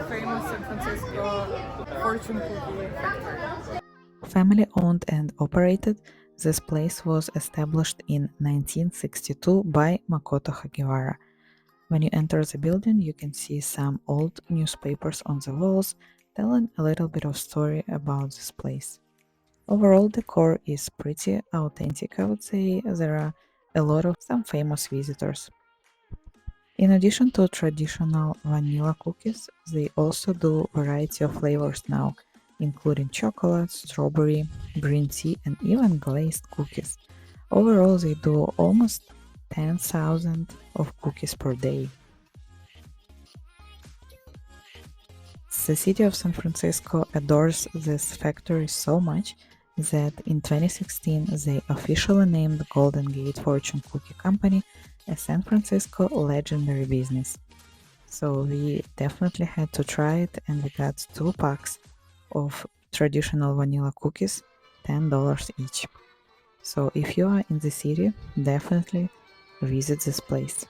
famous San Francisco fortune cookie factory. Family owned and operated, this place was established in 1962 by Makoto Hagiwara. When you enter the building, you can see some old newspapers on the walls telling a little bit of story about this place. Overall, decor is pretty authentic, I would say. There are a lot of some famous visitors. In addition to traditional vanilla cookies, they also do variety of flavors now, including chocolate, strawberry, green tea, and even glazed cookies. Overall, they do almost 10,000 of cookies per day. The city of San Francisco adores this factory so much that in 2016 they officially named Golden Gate Fortune Cookie Company a San Francisco legendary business. So we definitely had to try it, and we got 2 packs of traditional vanilla cookies, $10 each. So if you are in the city, definitely visit this place.